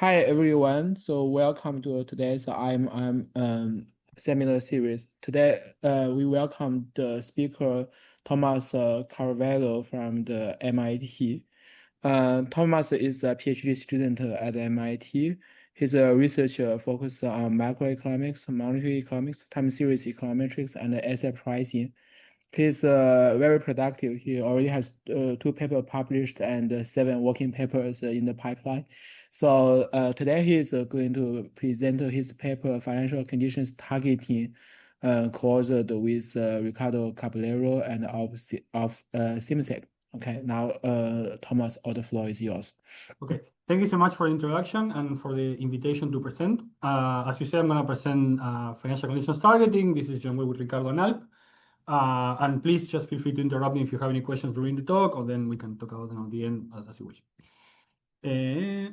Hi everyone. So welcome to today's IMIM seminar series. Today, we welcome the speaker Tomás Caravello from the MIT. Thomas is a PhD student at MIT. His research focuses on macroeconomics, monetary economics, time series econometrics, and asset pricing. He's very productive. He already has two papers published and seven working papers in the pipeline. So today he is going to present his paper, Financial Conditions Targeting, co-authored with Ricardo Caballero and of Simsek. Okay, now Thomas, all the floor is yours. Okay, thank you so much for the introduction and for the invitation to present. As you said, I'm going to present financial conditions targeting. This is John Way with Ricardo and Alp. And please just feel free to interrupt me if you have any questions during the talk, or then we can talk about them at the end as you wish. Okay,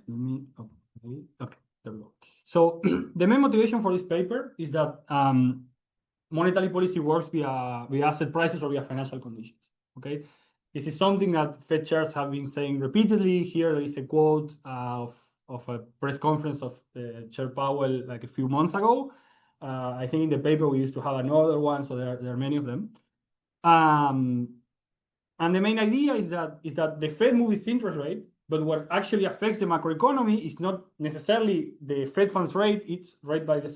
there we go. So the main motivation for this paper is that monetary policy works via asset prices or via financial conditions. Okay, this is something that Fed chairs have been saying repeatedly. Here there is a quote of a press conference of Chair Powell like a few months ago. I think in the paper we used to have another one, so there are many of them. And the main idea is that the Fed moves its interest rate, but what actually affects the macroeconomy is not necessarily the Fed funds rate. It's right by the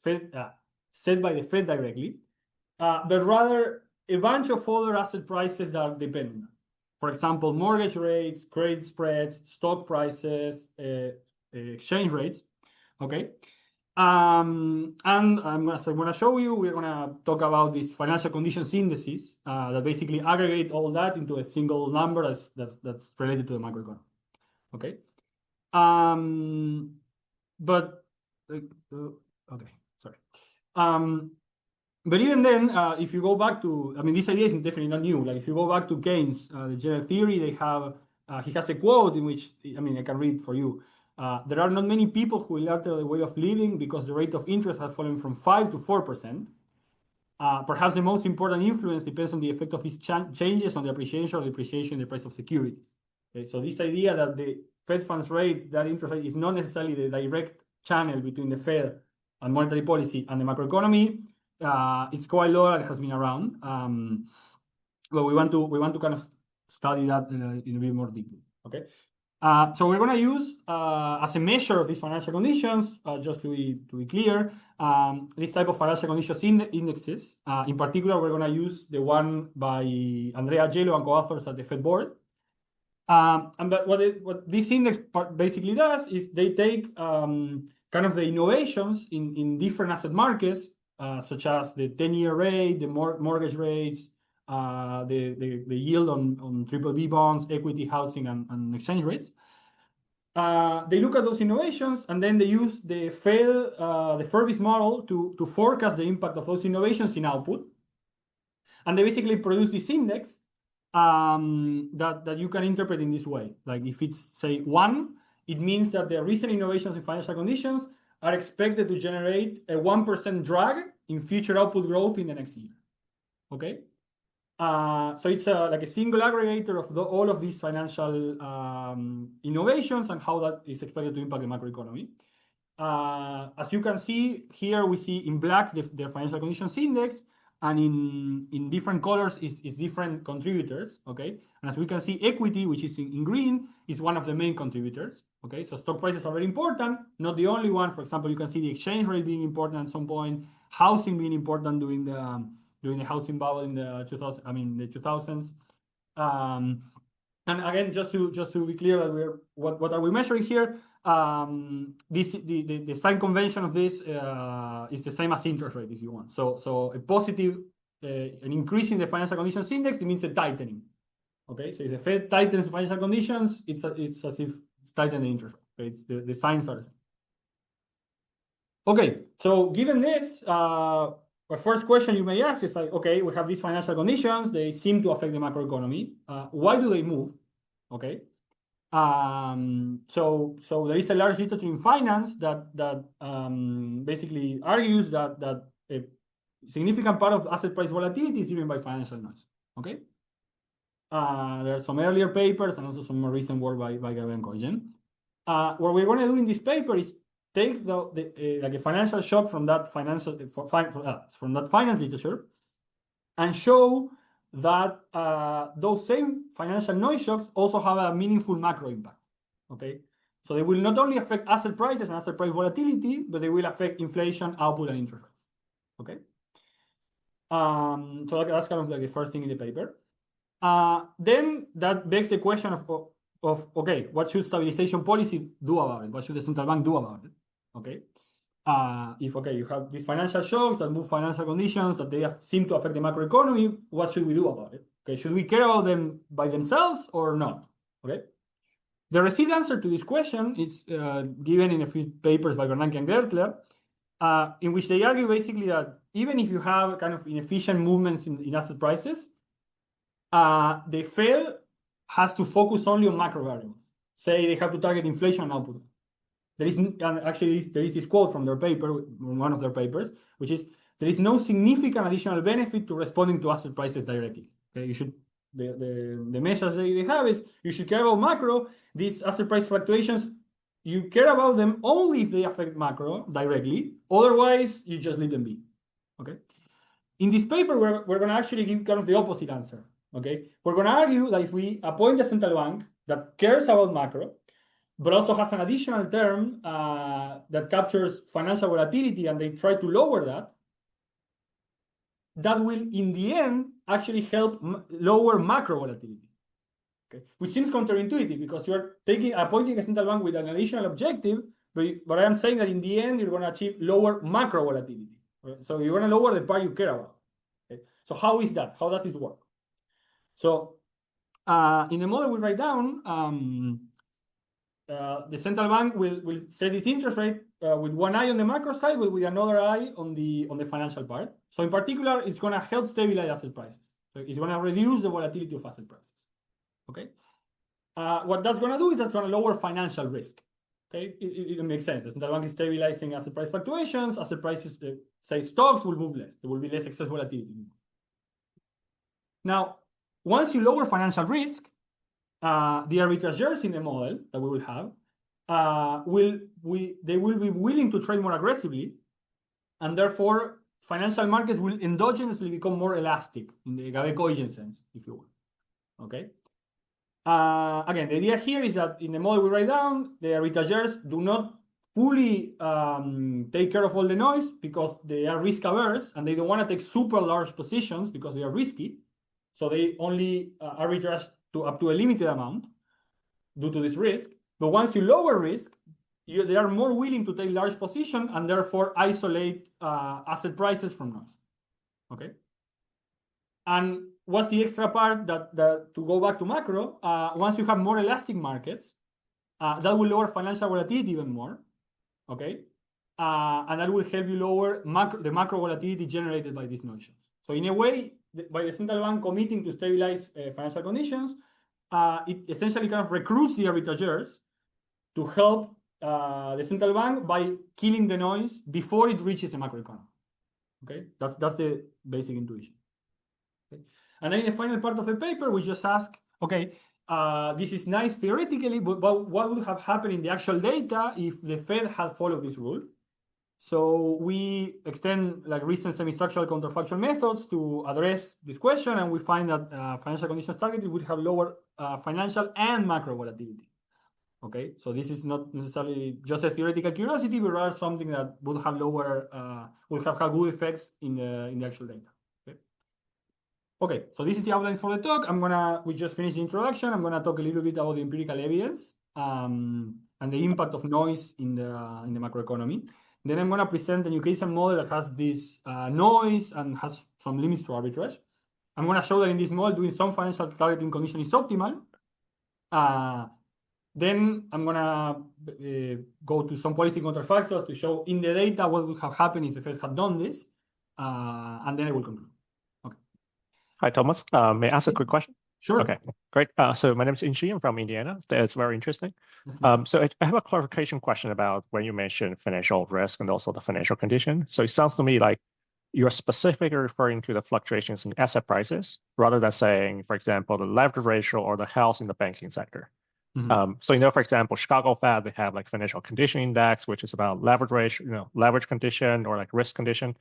Fed, set by the Fed directly, but rather a bunch of other asset prices that are dependent. For example, mortgage rates, credit spreads, stock prices, exchange rates. Okay. And I'm going to show you, we're going to talk about these financial conditions indices that basically aggregate all that into a single number that's related to the macroeconomy. Okay. Okay, sorry. But even then, if you go back to, this idea is definitely not new. Like if you go back to Keynes, the general theory, they have, he has a quote in which, I can read for you. There are not many people who will alter the way of living because the rate of interest has fallen from 5 to 4%. Perhaps the most important influence depends on the effect of these changes on the appreciation or depreciation in the price of securities. Okay, so this idea that the Fed funds rate, that interest rate, is not necessarily the direct channel between the Fed and monetary policy and the macroeconomy, it's quite low and has been around. But we want to kind of study that in a bit more deeply. Okay. So we're going to use as a measure of these financial conditions, just to be clear, this type of financial conditions indexes. In particular, we're going to use the one by Andrea Agello and co-authors at the Fed board. What this index basically does is they take kind of the innovations in different asset markets, such as the 10-year rate, the mortgage rates, the yield on BBB bonds, equity, housing, and exchange rates. They look at those innovations and then they use the Furby's model to forecast the impact of those innovations in output. And they basically produce this index that you can interpret in this way. Like if it's, say, 1, it means that the recent innovations in financial conditions are expected to generate a 1% drag in future output growth in the next year. Okay? So it's like a single aggregator of all of these financial innovations and how that is expected to impact the macroeconomy. As you can see here, we see in black the financial conditions index, and in different colors is different contributors. Okay, and as we can see, equity, which is in green, is one of the main contributors. Okay, so stock prices are very important, not the only one. For example, you can see the exchange rate being important at some point, housing being important during the housing bubble in the 2000s. And again, just to be clear that what are we measuring here? The sign convention of this is the same as interest rate, if you want. So a positive, an increase in the financial conditions index, it means a tightening. Okay, so if the Fed tightens financial conditions, it's as if it's tightening interest rate. Okay, the signs are the same. Okay, so given this, the first question you may ask is like, okay, we have these financial conditions, they seem to affect the macroeconomy. Why do they move? Okay. So there is a large literature in finance that basically argues that a significant part of asset price volatility is driven by financial noise. Okay. There are some earlier papers and also some more recent work by Caravello and Cohen. what we're going to do in this paper is take like a financial shock from that from that finance literature and show that those same financial noise shocks also have a meaningful macro impact. Okay, so they will not only affect asset prices and asset price volatility, but they will affect inflation, output, and interest rates. Okay, so that's kind of like the first thing in the paper. Then that begs the question of okay, what should stabilization policy do about it? What should the central bank do about it? Okay, if you have these financial shocks that move financial conditions that they seem to affect the macroeconomy, what should we do about it? Okay, should we care about them by themselves or not? Okay, the received answer to this question is given in a few papers by Bernanke and Gertler, in which they argue basically that even if you have kind of inefficient movements in asset prices, the Fed has to focus only on macro variables. Say they have to target inflation and output. There is this quote from their paper, one of their papers, which is there is no significant additional benefit to responding to asset prices directly. Okay, you should the message they have is you should care about macro. These asset price fluctuations, you care about them only if they affect macro directly. Otherwise, you just leave them be. Okay. In this paper, we're going to actually give kind of the opposite answer. Okay, we're going to argue that if we appoint a central bank that cares about macro, but also has an additional term that captures financial volatility, and they try to lower that, that will, in the end, actually help lower macro volatility. Okay, which seems counterintuitive because you're appointing a central bank with an additional objective, but I am saying that in the end you're going to achieve lower macro volatility. Okay? So you're going to lower the part you care about. Okay? So how is that? How does this work? So in the model we write down, the central bank will set its interest rate with one eye on the macro side, but with another eye on the financial part. So in particular, it's going to help stabilize asset prices. So it's going to reduce the volatility of asset prices. Okay. What that's going to do is that's going to lower financial risk. Okay, it makes sense. The central bank is stabilizing asset price fluctuations. Asset prices, say stocks, will move less. There will be less excess volatility. Now, once you lower financial risk, the arbitrageurs in the model that we will have they will be willing to trade more aggressively, and therefore financial markets will endogenously become more elastic in the Gabe-Koigen sense, if you will. Okay. Again, the idea here is that in the model we write down, the arbitrageurs do not fully take care of all the noise because they are risk averse and they don't want to take super large positions because they are risky. So they only arbitrage up to a limited amount due to this risk. But once you lower risk, they are more willing to take large position and therefore isolate asset prices from noise. Okay. And what's the extra part that to go back to macro? Once you have more elastic markets, that will lower financial volatility even more. Okay. And that will help you lower the macro volatility generated by these notions. So in a way, by the central bank committing to stabilize financial conditions, it essentially kind of recruits the arbitrageurs to help the central bank by killing the noise before it reaches the macroeconomy. Okay, that's the basic intuition. Okay. And then in the final part of the paper, we just ask, okay, this is nice theoretically, but what would have happened in the actual data if the Fed had followed this rule? So we extend like recent semi-structural counterfactual methods to address this question, and we find that financial conditions targeted would have lower financial and macro volatility. Okay, so this is not necessarily just a theoretical curiosity, but rather something that would have would have had good effects in the actual data. Okay. Okay, so this is the outline for the talk. We just finished the introduction. I'm gonna talk a little bit about the empirical evidence and the impact of noise in the macroeconomy. Then I'm going to present a new case and model that has this noise and has some limits to arbitrage. I'm going to show that in this model, doing some financial targeting condition is optimal. Then I'm going to go to some policy counterfactuals to show in the data what would have happened if the Fed had done this. And then I will conclude. Okay. Hi, Thomas. May I ask a quick question? Sure. Okay, great. So my name is Inchi. I'm from Indiana. That's very interesting. So I have a clarification question about when you mentioned financial risk and also the financial condition. So it sounds to me like you're specifically referring to the fluctuations in asset prices rather than saying, for example, the leverage ratio or the health in the banking sector. So, for example, Chicago Fed, they have like financial condition index, which is about leverage ratio, leverage condition or like risk condition.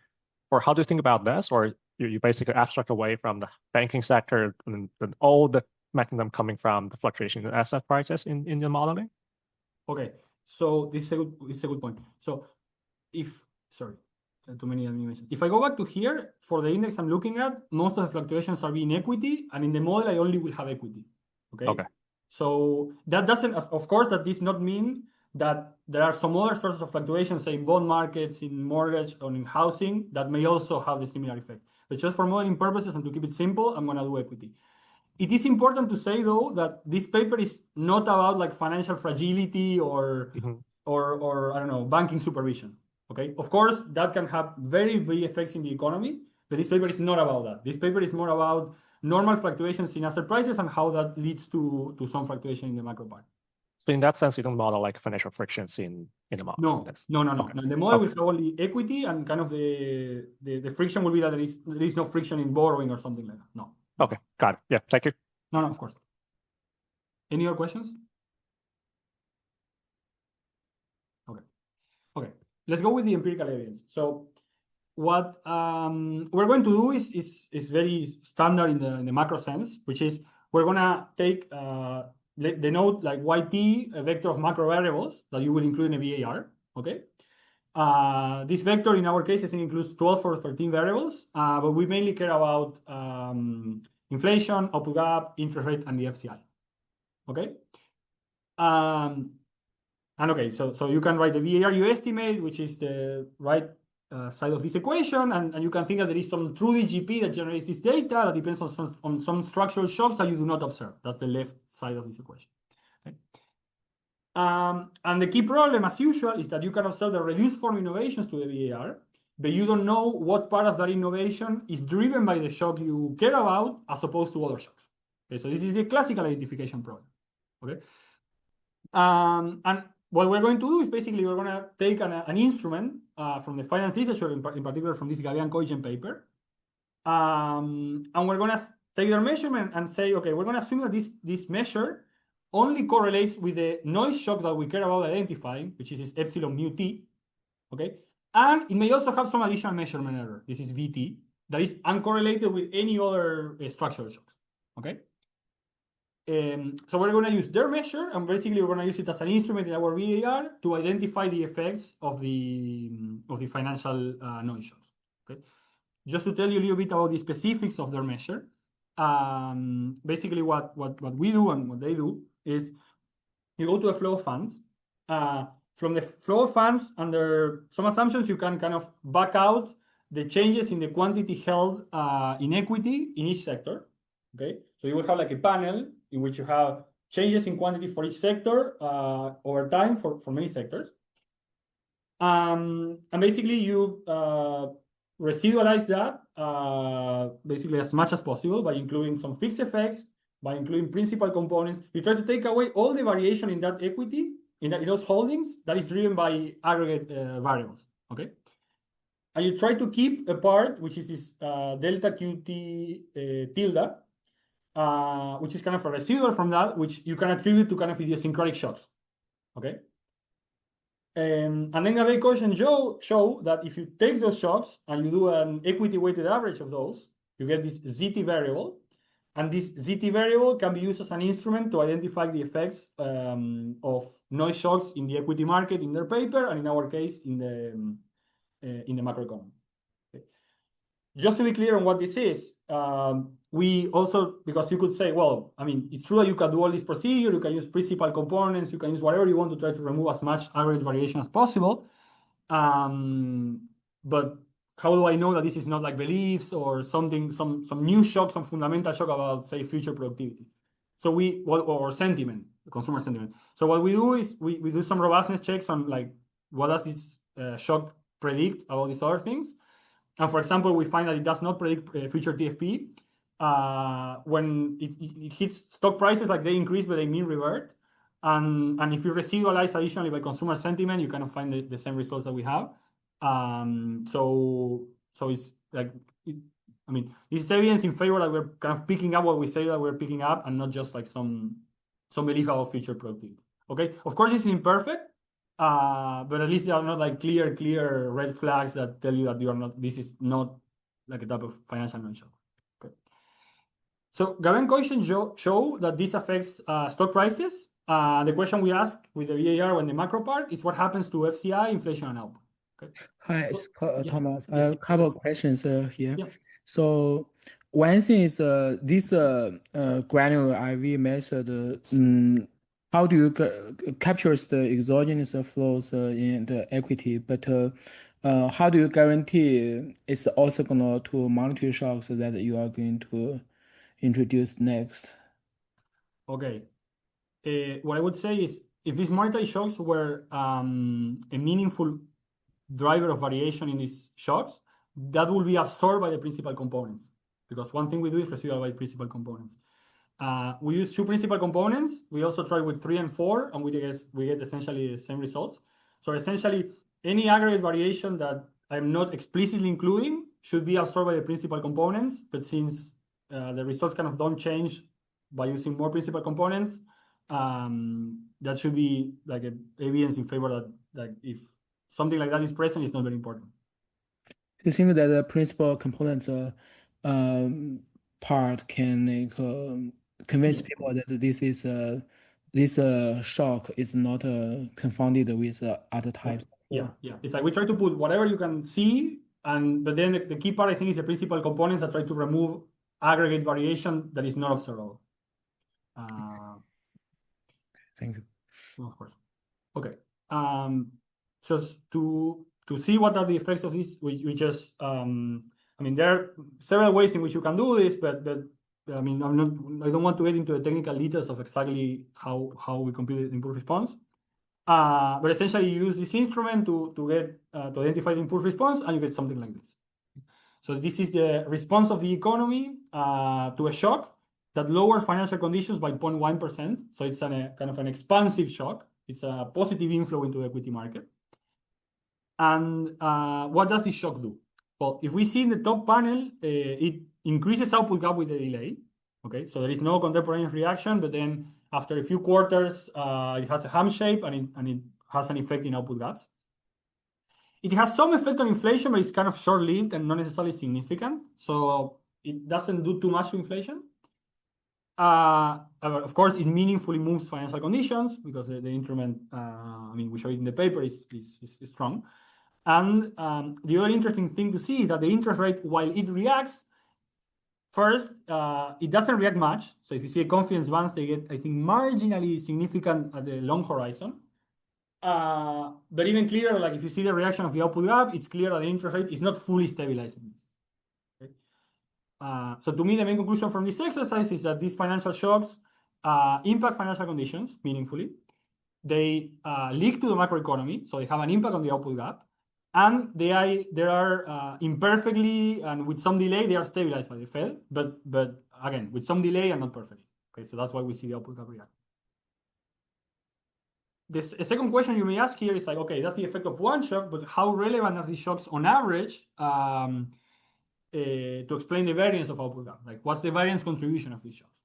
Or how do you think about this? Or you basically abstract away from the banking sector and all the mechanism coming from the fluctuation in asset prices in the modeling? Okay, so this is a good point. So sorry, too many animations. If I go back to here, for the index I'm looking at, most of the fluctuations are in equity, and in the model I only will have equity. Okay. So that doesn't, of course, that does not mean that there are some other sources of fluctuations, say in bond markets, in mortgage, or in housing, that may also have the similar effect. But just for modeling purposes and to keep it simple, I'm going to do equity. It is important to say, though, that this paper is not about like financial fragility or I don't know, banking supervision. Okay, of course, that can have very big effects in the economy, but this paper is not about that. This paper is more about normal fluctuations in asset prices and how that leads to some fluctuation in the macro part. So in that sense, you don't model like financial frictions in the model. No. Okay. The model will have only equity, and kind of the friction will be that there is no friction in borrowing or something like that. No. Okay, got it. Yeah, thank you. No, of course. Any other questions? Okay. Let's go with the empirical evidence. So what we're going to do is very standard in the macro sense, which is we're gonna take denote like YT, a vector of macro variables that you will include in a VAR. Okay. This vector in our case I think includes 12 or 13 variables, but we mainly care about inflation, output gap, interest rate, and the FCI. Okay. And okay, so you can write the VAR you estimate, which is the right side of this equation, and you can think that there is some true DGP that generates this data that depends on some structural shocks that you do not observe. That's the left side of this equation. Okay. And the key problem, as usual, is that you can observe the reduced form innovations to the VAR, but you don't know what part of that innovation is driven by the shock you care about as opposed to other shocks. Okay, so this is a classical identification problem. Okay. And what we're going to do is basically we're going to take an instrument from the finance literature, in particular from this Gavian-Koijen paper, and we're going to take their measurement and say, okay, we're going to assume that this measure only correlates with the noise shock that we care about identifying, which is this epsilon mu t, okay? And it may also have some additional measurement error, this is VT, that is uncorrelated with any other structural shocks, okay? So we're going to use their measure, and basically we're going to use it as an instrument in our VAR to identify the effects of the financial noise shocks. Okay, just to tell you a little bit about the specifics of their measure. Basically, what we do and what they do is you go to a flow of funds. From the flow of funds, under some assumptions, you can kind of back out the changes in the quantity held in equity in each sector. Okay, so you will have like a panel in which you have changes in quantity for each sector over time for many sectors. And basically you residualize that basically as much as possible by including some fixed effects, by including principal components. You try to take away all the variation in that equity, in those holdings that is driven by aggregate variables, okay? And you try to keep a part, which is this delta QT tilde, which is kind of a residual from that, which you can attribute to kind of idiosyncratic shocks, okay? And then Gavian-Koijen show that if you take those shocks and you do an equity-weighted average of those, you get this ZT variable, and this ZT variable can be used as an instrument to identify the effects of noise shocks in the equity market in their paper, and in our case in the macroeconomy. Okay. Just to be clear on what this is, we also, because you could say, well, I mean, it's true that you can do all this procedure, you can use principal components, you can use whatever you want to try to remove as much average variation as possible. But how do I know that this is not like beliefs or something, some new shock, some fundamental shock about, say, future productivity? So or sentiment, consumer sentiment. So what we do is we do some robustness checks on like, what does this shock predict about these other things? And for example, we find that it does not predict future TFP. When it hits stock prices, like they increase, but they mean revert. And if you residualize additionally by consumer sentiment, you kind of find the same results that we have. So it's like, this is evidence in favor that we're kind of picking up what we say that we're picking up, and not just like some some belief about future productivity. Okay, of course, this is imperfect, but at least there are not like clear red flags that tell you that you are not. This is not like a type of financial non-shock. Okay. So Gavin question show that this affects stock prices. The question we ask with the VAR and the macro part is what happens to FCI, inflation, and output. Okay. Hi, Yes. Thomas. I Yes. have a couple of questions here. Yeah. So one thing is this granular IV method. How do you captures the exogenous flows in the equity? But how do you guarantee it's also going to monetary shocks that you are going to introduce next? Okay. What I would say is if these monetary shocks were a meaningful driver of variation in these shocks, that will be absorbed by the principal components. Because one thing we do is residual by principal components. We use two principal components. We also try with 3 and 4, and we get essentially the same results. So essentially, any aggregate variation that I'm not explicitly including should be absorbed by the principal components. But since the results kind of don't change by using more principal components, that should be like evidence in favor that if something like that is present, it's not very important. Do you think that the principal components part can convince people that this shock is not confounded with other types? Yeah. It's like we try to put whatever you can see, but then the key part I think is the principal components that try to remove aggregate variation that is not observable. Thank you. Of course. Okay. Just to see what are the effects of this, we just I mean, there are several ways in which you can do this, but I mean, I don't want to get into the technical details of exactly how we compute the impulse response. But essentially, you use this instrument to identify the impulse response, and you get something like this. So this is the response of the economy to a shock that lowers financial conditions by 0.1%. So it's kind of an expansive shock. It's a positive inflow into the equity market. And what does this shock do? Well, if we see in the top panel, it increases output gap with a delay. Okay, so there is no contemporaneous reaction, but then after a few quarters, it has a ham shape and it has an effect in output gaps. It has some effect on inflation, but it's kind of short-lived and not necessarily significant. So it doesn't do too much to inflation. Of course, it meaningfully moves financial conditions because the instrument, I mean, we show it in the paper, is strong. And the other interesting thing to see is that the interest rate, while it reacts, first, it doesn't react much. So if you see a confidence bands, they get, I think, marginally significant at the long horizon. But even clearer, like if you see the reaction of the output gap, it's clear that the interest rate is not fully stabilizing this. Okay? So to me, the main conclusion from this exercise is that these financial shocks impact financial conditions meaningfully. They leak to the macroeconomy, so they have an impact on the output gap. And they are imperfectly and with some delay, they are stabilized by the Fed, but again, with some delay and not perfectly. Okay, so that's why we see the output gap react. A second question you may ask here is like, okay, that's the effect of one shock, but how relevant are these shocks on average to explain the variance of output gap? Like, what's the variance contribution of these shocks?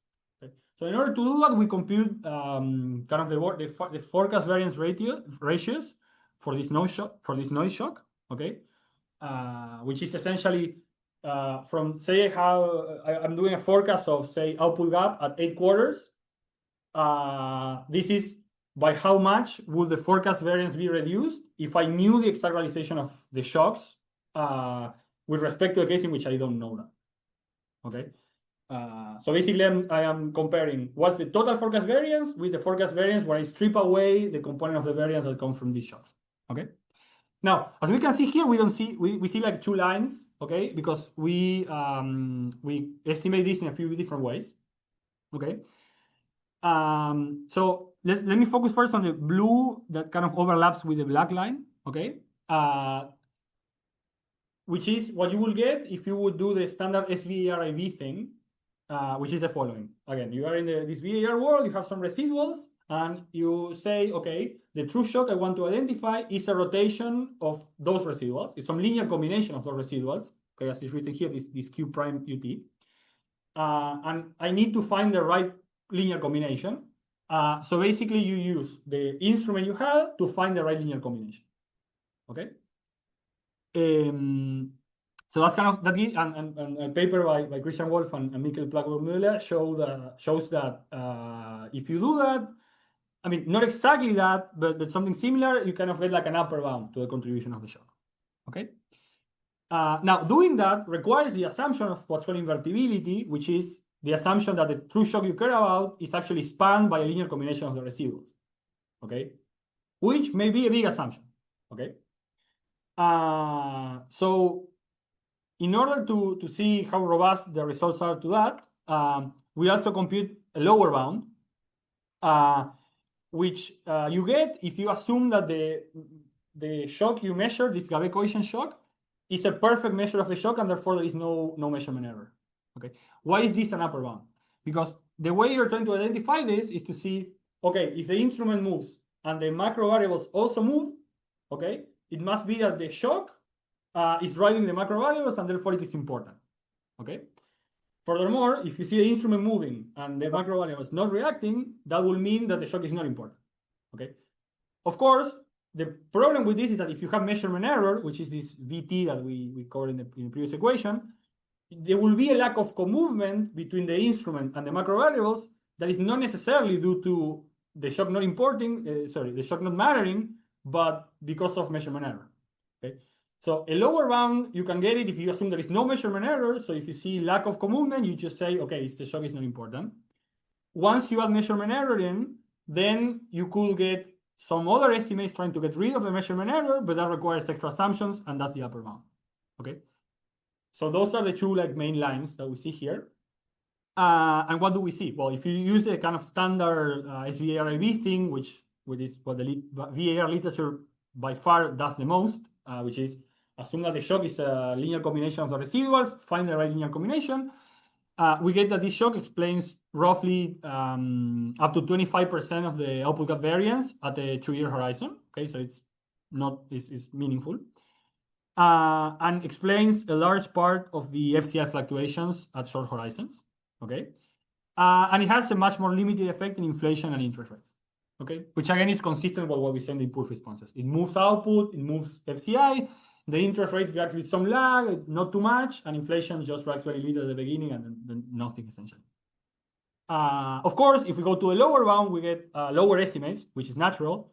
Okay. So in order to do that, we compute kind of the forecast variance ratios for this noise shock, okay, which is essentially from say how I'm doing a forecast of say output gap at 8 quarters. This is by how much would the forecast variance be reduced if I knew the exact realization of the shocks with respect to a case in which I don't know that. Okay. So basically, I am comparing what's the total forecast variance with the forecast variance where I strip away the component of the variance that comes from these shocks. Okay. Now, as we can see here, we see like 2 lines. Okay, because we estimate this in a few different ways. Okay. So let me focus first on the blue that kind of overlaps with the black line. Okay. Which is what you will get if you would do the standard SVAR-IV thing, which is the following. Again, you are in this VAR world, you have some residuals, and you say, okay, the true shock I want to identify is a rotation of those residuals. It's some linear combination of those residuals, okay, as is written here, this Q prime UT. And I need to find the right linear combination. So basically, you use the instrument you have to find the right linear combination. Okay. So that's kind of that. And a paper by Christian Wolf and Mikkel Plackberg-Müller shows that if you do that, I mean, not exactly that, but something similar, you kind of get like an upper bound to the contribution of the shock. Okay. Now, doing that requires the assumption of what's called invertibility, which is the assumption that the true shock you care about is actually spanned by a linear combination of the residuals. Okay, which may be a big assumption. Okay. So in order to see how robust the results are to that, we also compute a lower bound, which you get if you assume that the shock you measure, this Gabet coefficient shock, is a perfect measure of the shock, and therefore there is no measurement error. Okay, why is this an upper bound? Because the way you're trying to identify this is to see, okay, if the instrument moves and the macro variables also move, okay, it must be that the shock is driving the macro variables, and therefore it is important. Okay. Furthermore, if you see the instrument moving and the macro variables not reacting, that will mean that the shock is not important. Okay. Of course, the problem with this is that if you have measurement error, which is this VT that we covered in the previous equation, there will be a lack of co-movement between the instrument and the macro variables that is not necessarily due to the shock not the shock not mattering, but because of measurement error. Okay. So a lower bound, you can get it if you assume there is no measurement error. So if you see lack of co-movement, you just say, okay, the shock is not important. Once you add measurement error in, then you could get some other estimates trying to get rid of the measurement error, but that requires extra assumptions, and that's the upper bound. Okay. So those are the two main lines that we see here. And what do we see? Well, if you use the kind of standard SVARIB thing, which is what the VAR literature by far does the most, which is assume that the shock is a linear combination of the residuals, find the right linear combination. We get that this shock explains roughly up to 25% of the output gap variance at the 2-year horizon. Okay, so it's meaningful. And explains a large part of the FCI fluctuations at short horizons. Okay, and it has a much more limited effect in inflation and interest rates. Okay, which again is consistent with what we say in the impulse responses. It moves output, it moves FCI. The interest rate reacts with some lag, not too much, and inflation just reacts very little at the beginning and then nothing essentially. Of course, if we go to a lower bound, we get lower estimates, which is natural.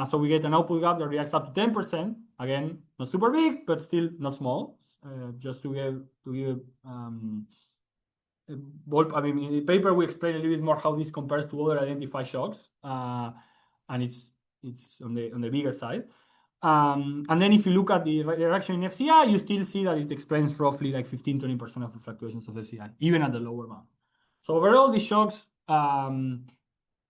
So we get an output gap that reacts up to 10%. Again, not super big, but still not small. Just to give I mean, in the paper we explain a little bit more how this compares to other identified shocks, and it's on the bigger side. And then if you look at the reaction in FCI, you still see that it explains roughly like 15-20% of the fluctuations of FCI, even at the lower bound. So overall, these shocks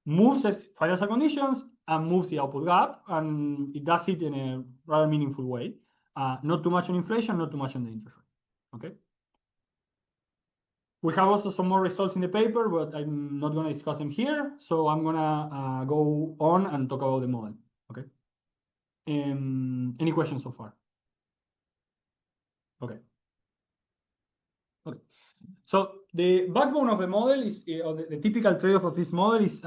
moves financial conditions and moves the output gap, and it does it in a rather meaningful way. Not too much on inflation, not too much on the interest rate. Okay. We have also some more results in the paper, but I'm not going to discuss them here. So I'm going to go on and talk about the model. Okay. Any questions so far? Okay. Okay. So the backbone of the model is, or the typical trade-off of this model is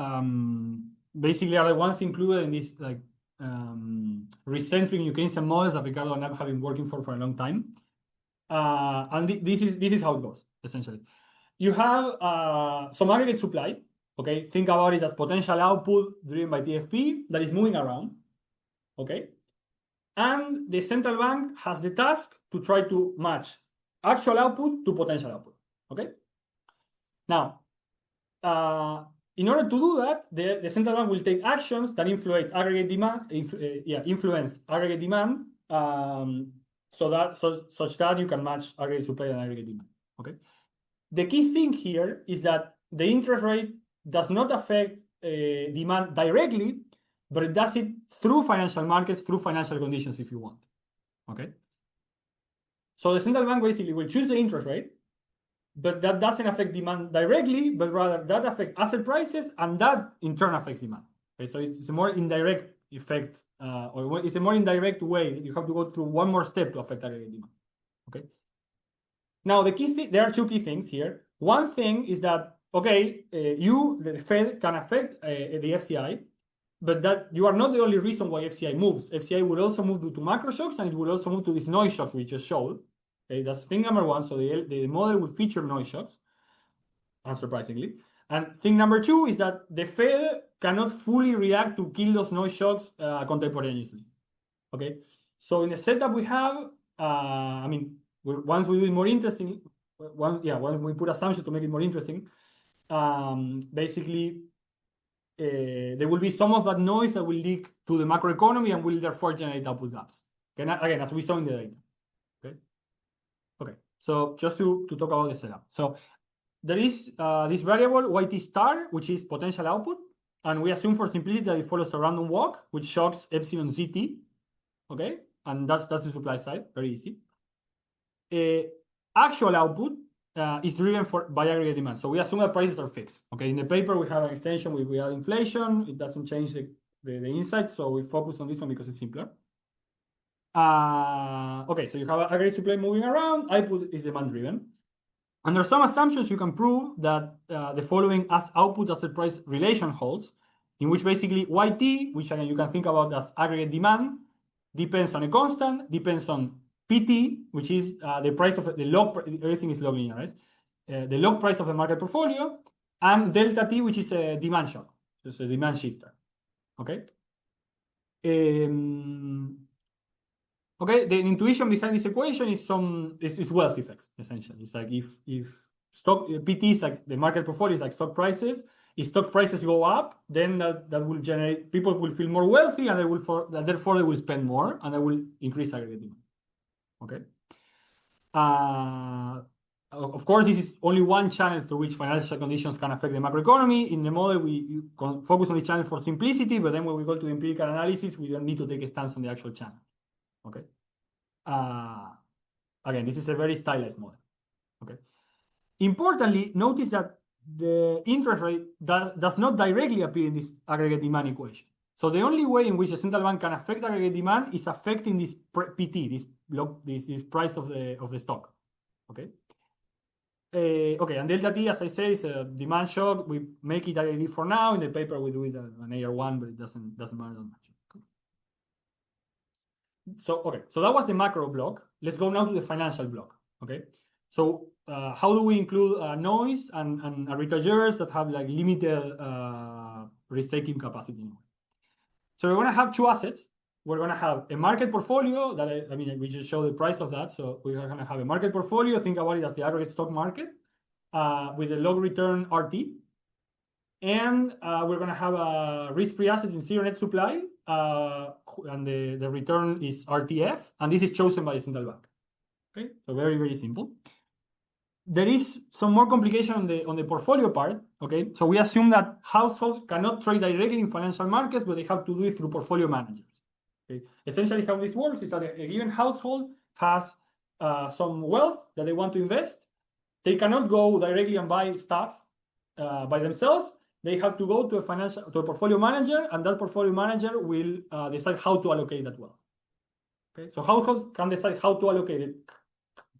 basically are the ones included in this recentering New Keynesian models that Ricardo and I have been working for a long time. And this is how it goes, essentially. You have some aggregate supply. Okay, think about it as potential output driven by TFP that is moving around. Okay, and the central bank has the task to try to match actual output to potential output. Okay, now in order to do that, the central bank will take actions that influence aggregate demand. Influence aggregate demand, such that you can match aggregate supply and aggregate demand. Okay. The key thing here is that the interest rate does not affect demand directly, but it does it through financial markets, through financial conditions, if you want. Okay. So the central bank basically will choose the interest rate, but that doesn't affect demand directly, but rather that affects asset prices, and that in turn affects demand. Okay. So it's a more indirect effect, or it's a more indirect way. You have to go through one more step to affect aggregate demand. Okay. Now, the key thing, there are two key things here. One thing is that okay, the Fed can affect the FCI, but that you are not the only reason why FCI moves. FCI will also move due to macro shocks, and it will also move to these noise shocks we just showed. Okay, that's thing number one. So the model will feature noise shocks, unsurprisingly. And thing number two is that the Fed cannot fully react to kill those noise shocks contemporaneously. Okay, so in the setup we have, I mean, once we do it more interesting, once we put assumptions to make it more interesting, basically there will be some of that noise that will leak to the macroeconomy and will therefore generate output gaps. Okay, again, as we saw in the data. Okay, so just to talk about the setup. So there is this variable YT star, which is potential output, and we assume for simplicity that it follows a random walk, which shocks epsilon ZT. Okay, and that's the supply side, very easy. Actual output is driven by aggregate demand. So we assume that prices are fixed. Okay, in the paper we have an extension without inflation. It doesn't change the insight, so we focus on this one because it's simpler. Okay, so you have aggregate supply moving around. Output is demand driven. Under some assumptions, you can prove that the following as output asset price relation holds, in which basically YT, which again you can think about as aggregate demand, depends on a constant, depends on PT, which is the price of the log, everything is log linearized, the log price of the market portfolio, and delta T, which is a demand shock, just a demand shifter. Okay. Okay, the intuition behind this equation is wealth effects, essentially. It's like if stock PT is like the market portfolio is like stock prices. If stock prices go up, then that will generate, people will feel more wealthy, and therefore they will spend more, and they will increase aggregate demand. Okay. Of course, this is only one channel through which financial conditions can affect the macroeconomy. In the model, we focus on the channel for simplicity, but then when we go to the empirical analysis, we don't need to take a stance on the actual channel. Okay. Again, this is a very stylized model. Okay. Importantly, notice that the interest rate does not directly appear in this aggregate demand equation. So the only way in which the central bank can affect aggregate demand is affecting this PT, this price of the stock. Okay. Okay, and delta T, as I say, is a demand shock. We make it AID for now. In the paper, we do it an AR1, but it doesn't matter that much. So, okay, so that was the macro block. Let's go now to the financial block. Okay, so how do we include noise and arbitrageurs that have like limited risk-taking capacity? So we're going to have two assets. We're going to have a market portfolio that I mean, we just show the price of that. So we're going to have a market portfolio. Think about it as the aggregate stock market with a log return RT. And we're going to have a risk-free asset in zero net supply. And the return is RTF. And this is chosen by the central bank. Okay, so very, very simple. There is some more complication on the portfolio part. Okay, so we assume that households cannot trade directly in financial markets, but they have to do it through portfolio managers. Okay, essentially how this works is that a given household has some wealth that they want to invest. They cannot go directly and buy stuff by themselves. They have to go to a portfolio manager, and that portfolio manager will decide how to allocate that wealth. Okay, so households can decide how to allocate it.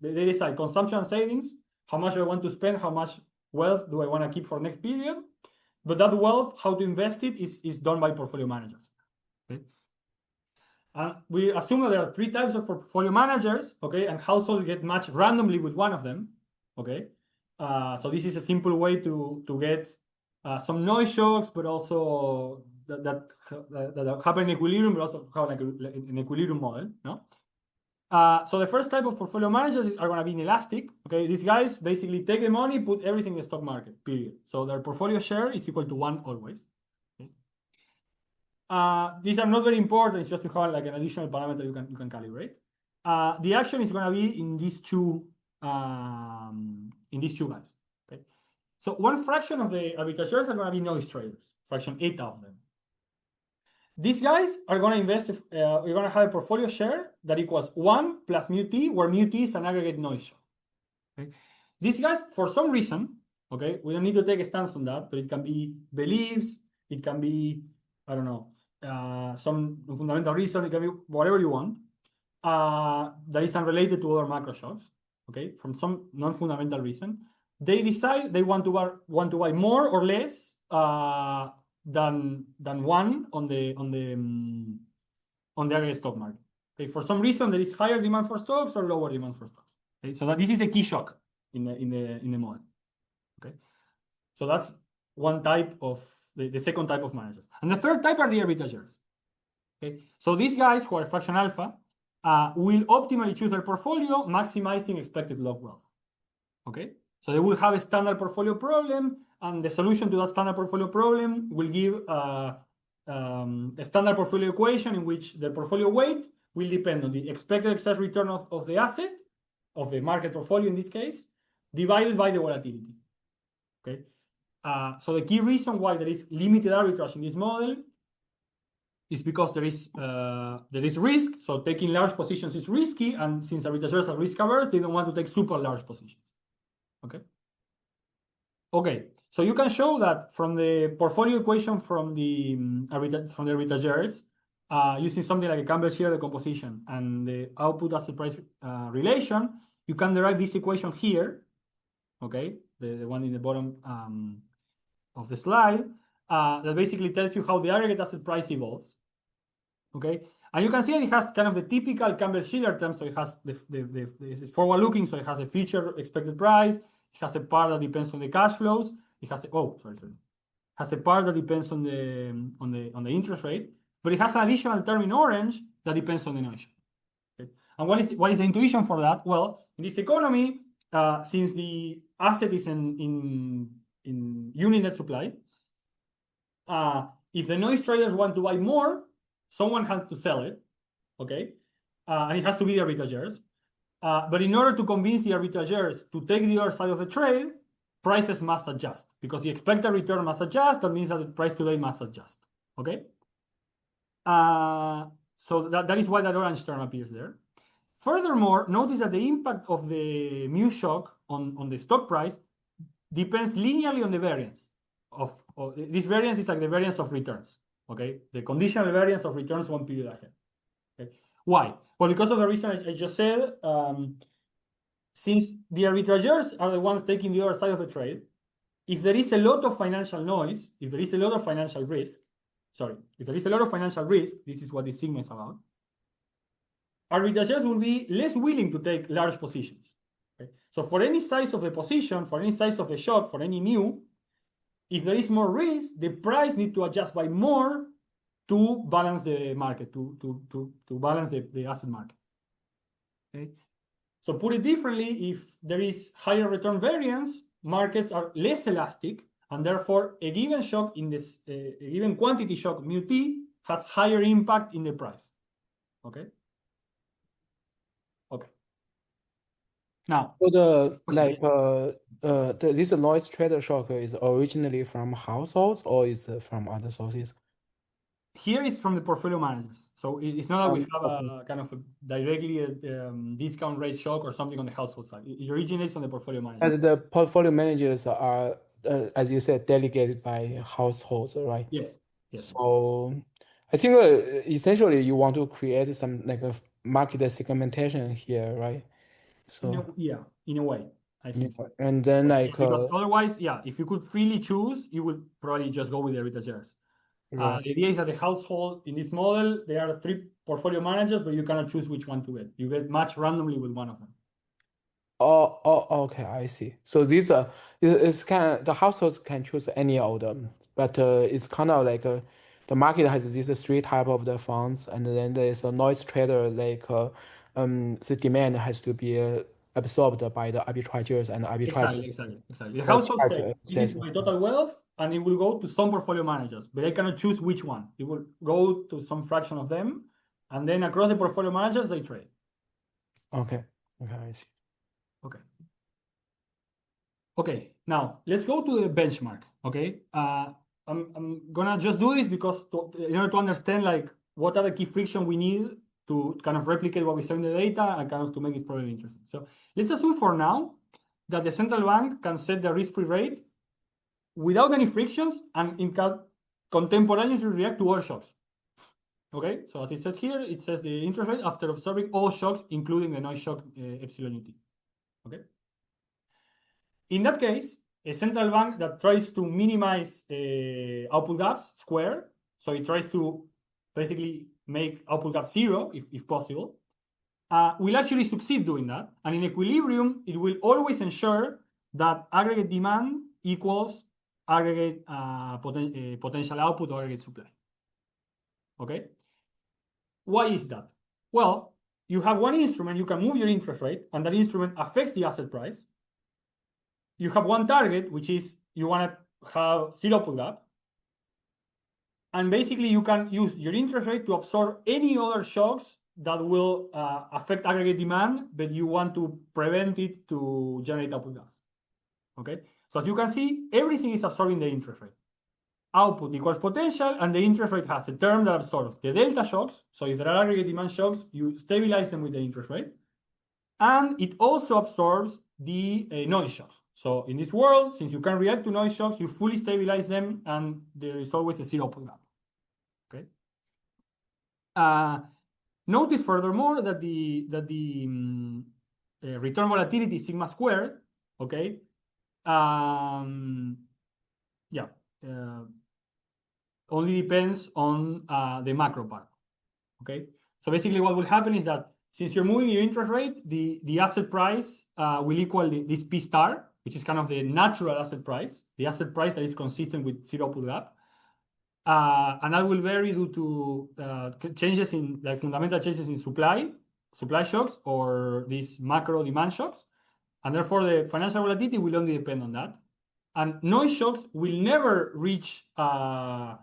They decide consumption and savings, how much do I want to spend, how much wealth do I want to keep for next period. But that wealth, how to invest it, is done by portfolio managers. Okay, and we assume that there are three types of portfolio managers. Okay, and households get matched randomly with one of them. Okay, so this is a simple way to get some noise shocks, but also that happen in equilibrium, but also have like an equilibrium model. No. So the first type of portfolio managers are going to be inelastic. Okay, these guys basically take the money, put everything in the stock market. Period. So their portfolio share is equal to 1 always. Okay. These are not very important. It's just to have like an additional parameter you can calibrate. The action is going to be in these two guys. Okay. So one fraction of the arbitrageurs are going to be noise traders. Fraction 8 of them. These guys are going to invest, we're going to have a portfolio share that equals 1 plus mu t, where mu t is an aggregate noise shock. Okay. These guys, for some reason, okay, we don't need to take a stance on that, but it can be beliefs, it can be, I don't know, some fundamental reason, it can be whatever you want, that is unrelated to other macro shocks, okay, from some non-fundamental reason. they decide they want to buy more or less than one on the aggregate stock market. Okay, for some reason there is higher demand for stocks or lower demand for stocks. Okay, so that this is a key shock in the model. Okay, so that's one type of the second type of managers, and the third type are the arbitrageurs. Okay, so these guys who are fraction alpha will optimally choose their portfolio, maximizing expected log wealth. Okay, so they will have a standard portfolio problem, and the solution to that standard portfolio problem will give a standard portfolio equation in which the portfolio weight will depend on the expected excess return of the asset, of the market portfolio in this case, divided by the volatility. Okay, so the key reason why there is limited arbitrage in this model is because there is risk. So taking large positions is risky, and since arbitrageurs are risk averse, they don't want to take super large positions. Okay. Okay. So you can show that from the portfolio equation from the arbitrageurs, using something like a Campbell-Shear decomposition and the output asset price relation, you can derive this equation here. Okay, the one in the bottom of the slide, that basically tells you how the aggregate asset price evolves. Okay, and you can see that it has kind of the typical Campbell-Shear term. So it has this is forward-looking, so it has a future expected price. It has a part that depends on the cash flows. It has has a part that depends on the interest rate, but it has an additional term in orange that depends on the noise. Okay, and what is the intuition for that? Well, in this economy, since the asset is in unit net supply, if the noise traders want to buy more, someone has to sell it, okay? And it has to be the arbitrageurs. But in order to convince the arbitrageurs to take the other side of the trade, prices must adjust because the expected return must adjust. That means that the price today must adjust, okay? So that is why that orange term appears there. Furthermore, notice that the impact of the mu shock on the stock price depends linearly on the variance of this variance is like the variance of returns. Okay, the conditional variance of returns one period ahead. Okay, why? Well, because of the reason I just said. Since the arbitrageurs are the ones taking the other side of the trade, if there is a lot of financial noise, if there is a lot of financial risk, this is what the sigma is about. Arbitrageurs will be less willing to take large positions. Okay? So for any size of the position, for any size of the shock, for any mu, if there is more risk, the price needs to adjust by more to balance the market, to balance the asset market. Okay? So put it differently, if there is higher return variance, markets are less elastic, and therefore a given shock in this a given quantity shock mu t has higher impact in the price. Okay. Okay. Now, so this noise trader shock is originally from households or is from other sources? Here is from the portfolio managers. So it's not that we have a kind of directly discount rate shock or something on the household side. It originates on the portfolio managers. And the portfolio managers are, as you said, delegated by households, right? Yes. Yes. So I think essentially you want to create some like a market segmentation here, right? So in a way, I think. So. And then because otherwise, if you could freely choose, you would probably just go with the arbitrageurs. The idea is that the household in this model, there are 3 portfolio managers, but you cannot choose which one to get. You get matched randomly with one of them. Oh, okay, I see. So these are it's kind of the households can choose any of them, but it's kind of like the market has these 3 type of the funds, and then there's a noise trader like the demand has to be absorbed by the arbitrageurs and arbitrageurs. Exactly. The household say this is my total wealth, and it will go to some portfolio managers, but I cannot choose which one. It will go to some fraction of them, and then across the portfolio managers they trade. Okay, I see. Okay. Now let's go to the benchmark. Okay. I'm gonna just do this because in order to understand like what are the key friction we need to kind of replicate what we saw in the data and kind of to make this problem interesting. So let's assume for now that the central bank can set the risk-free rate without any frictions and contemporaneously react to all shocks. Okay, so as it says here, it says the interest rate after observing all shocks, including the noise shock epsilon ut. Okay. in that case, a central bank that tries to minimize output gaps square, so it tries to basically make output gap 0 if possible, will actually succeed doing that. And in equilibrium, it will always ensure that aggregate demand equals aggregate potential output or aggregate supply. Okay? Why is that? Well, you have one instrument, you can move your interest rate, and that instrument affects the asset price. You have one target, which is you want to have 0 output gap. And basically, you can use your interest rate to absorb any other shocks that will affect aggregate demand, but you want to prevent it to generate output gaps. Okay? So as you can see, everything is absorbing the interest rate. Output equals potential, and the interest rate has a term that absorbs the delta shocks. So if there are aggregate demand shocks, you stabilize them with the interest rate. And it also absorbs the noise shocks. So in this world, since you can react to noise shocks, you fully stabilize them, and there is always a 0 output gap. Okay. Notice furthermore that the return volatility sigma squared. Okay. Only depends on the macro part. Okay. So basically, what will happen is that since you're moving your interest rate, the asset price will equal this P star, which is kind of the natural asset price, the asset price that is consistent with 0 output gap. And that will vary due to changes in, like, fundamental changes in supply shocks, or these macro demand shocks. And therefore, the financial volatility will only depend on that. And noise shocks will never reach kind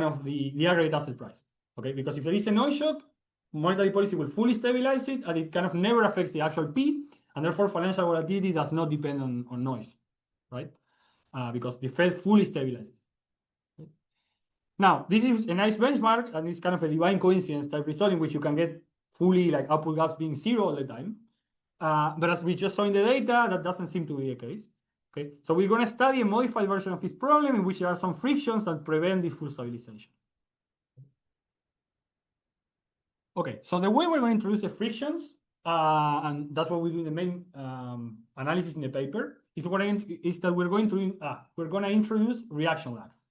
of the aggregate asset price. Okay, because if there is a noise shock, monetary policy will fully stabilize it, and it kind of never affects the actual P, and therefore financial volatility does not depend on noise, right? Because the Fed fully stabilizes. Okay. Now, this is a nice benchmark, and it's kind of a divine coincidence type result in which you can get fully like output gaps being 0 all the time. But as we just saw in the data, that doesn't seem to be the case. Okay, so we're going to study a modified version of this problem in which there are some frictions that prevent this full stabilization. Okay, so the way we're going to introduce the frictions, and that's what we do in the main analysis in the paper, is that we're going to introduce reaction lags.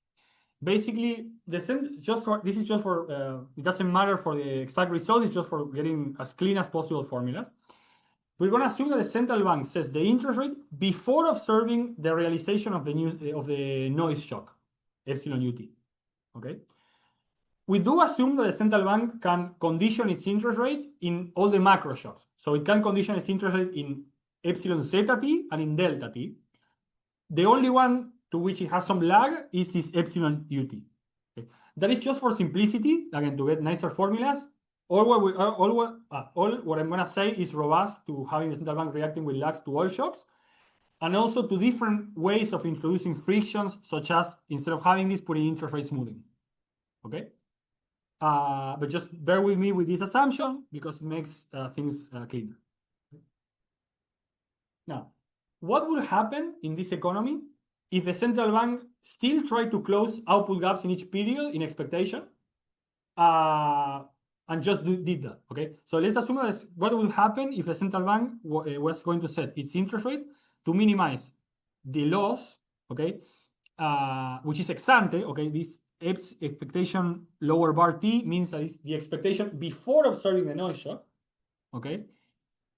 Basically, this is just for it doesn't matter for the exact result, it's just for getting as clean as possible formulas. We're going to assume that the central bank sets the interest rate before observing the realization of the noise shock, epsilon ut. Okay. We do assume that the central bank can condition its interest rate in all the macro shocks. So it can condition its interest rate in epsilon zeta t and in delta t. The only one to which it has some lag is this epsilon ut. Okay. That is just for simplicity, again, to get nicer formulas. All what I'm going to say is robust to having the central bank reacting with lags to all shocks, and also to different ways of introducing frictions, such as instead of having this, putting interest rate smoothing. Okay? But just bear with me with this assumption because it makes things cleaner. Now, what would happen in this economy if the central bank still tried to close output gaps in each period in expectation? And just did that, okay? So let's assume that what would happen if the central bank was going to set its interest rate to minimize the loss, okay? Which is ex ante, okay? This expectation lower bar t means that it's the expectation before observing the noise shock, okay?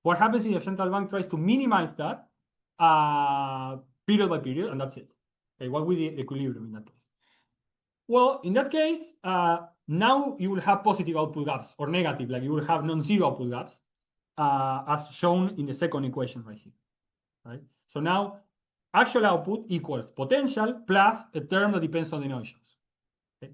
What happens if the central bank tries to minimize that period by period, and that's it. Okay, what will be the equilibrium in that case? Well, in that case, now you will have positive output gaps, or negative, like you will have non-zero output gaps, as shown in the second equation right here. Right? So now actual output equals potential plus a term that depends on the noise shocks. Okay?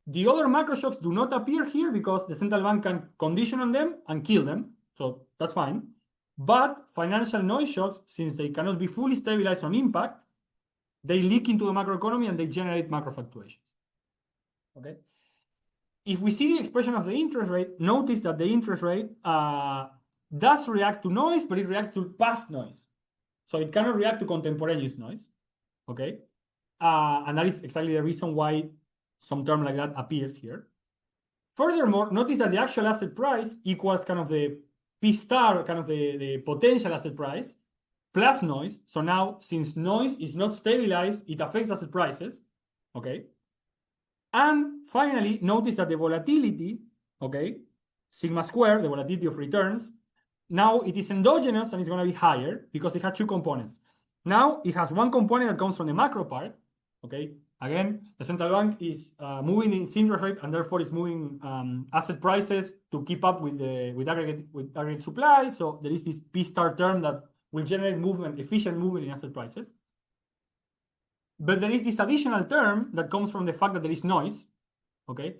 The other macro shocks do not appear here because the central bank can condition on them and kill them. So that's fine. But financial noise shocks, since they cannot be fully stabilized on impact, they leak into the macroeconomy and they generate macro fluctuations. Okay. If we see the expression of the interest rate, notice that the interest rate does react to noise, but it reacts to past noise. So it cannot react to contemporaneous noise. Okay. And that is exactly the reason why some term like that appears here. Furthermore, notice that the actual asset price equals kind of the P star, kind of the potential asset price, plus noise. So now, since noise is not stabilized, it affects asset prices, okay? And finally, notice that the volatility, okay, sigma square, the volatility of returns, now it is endogenous and it's going to be higher because it has two components. Now it has one component that comes from the macro part, okay? Again, the central bank is moving its interest rate and therefore is moving asset prices to keep up with aggregate supply. So there is this P star term that will generate movement, efficient movement in asset prices. But there is this additional term that comes from the fact that there is noise, okay?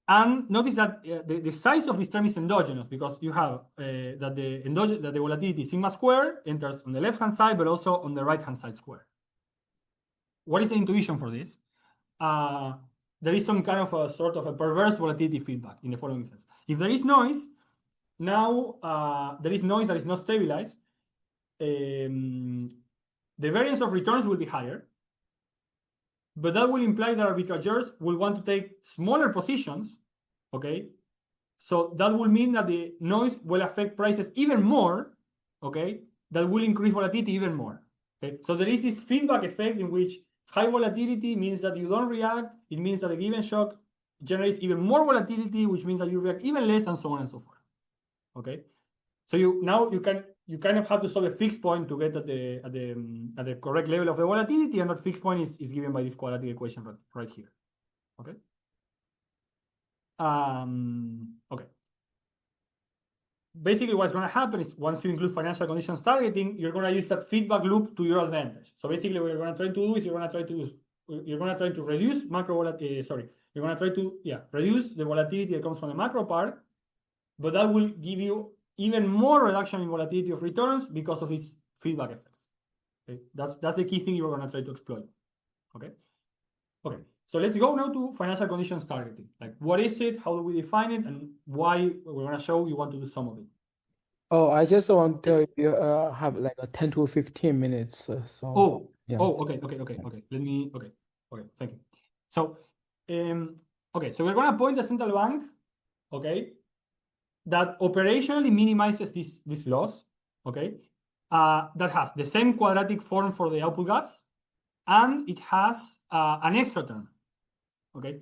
And notice that the size of this term is endogenous because you have that the volatility sigma square enters on the left-hand side, but also on the right-hand side square. What is the intuition for this? There is some kind of a sort of a perverse volatility feedback in the following sense. If there is noise, now there is noise that is not stabilized. The variance of returns will be higher, but that will imply that arbitrageurs will want to take smaller positions, okay? So that will mean that the noise will affect prices even more, okay? That will increase volatility even more, okay? So there is this feedback effect in which high volatility means that you don't react. It means that a given shock generates even more volatility, which means that you react even less, and so on and so forth, okay? So you kind of have to solve a fixed point to get at the correct level of the volatility, and that fixed point is given by this quadratic equation right here. Okay. Okay. Basically, what's going to happen is once you include financial conditions targeting, you're going to use that feedback loop to your advantage. So basically, what you're going to try to do is you're going to try to reduce macro volatility. You're going to try to reduce the volatility that comes from the macro part, but that will give you even more reduction in volatility of returns because of these feedback effects. Okay, that's the key thing you're going to try to exploit. Okay. Okay. So let's go now to financial conditions targeting. Like, what is it? How do we define it? And why we're going to show you want to do some of it. Oh, I just want to tell you have like a 10 to 15 minutes. So yeah. Okay. Let me. Okay. Thank you. So, okay. So we're going to appoint a central bank. Okay. That operationally minimizes this loss, okay? That has the same quadratic form for the output gaps, and it has an extra term, okay?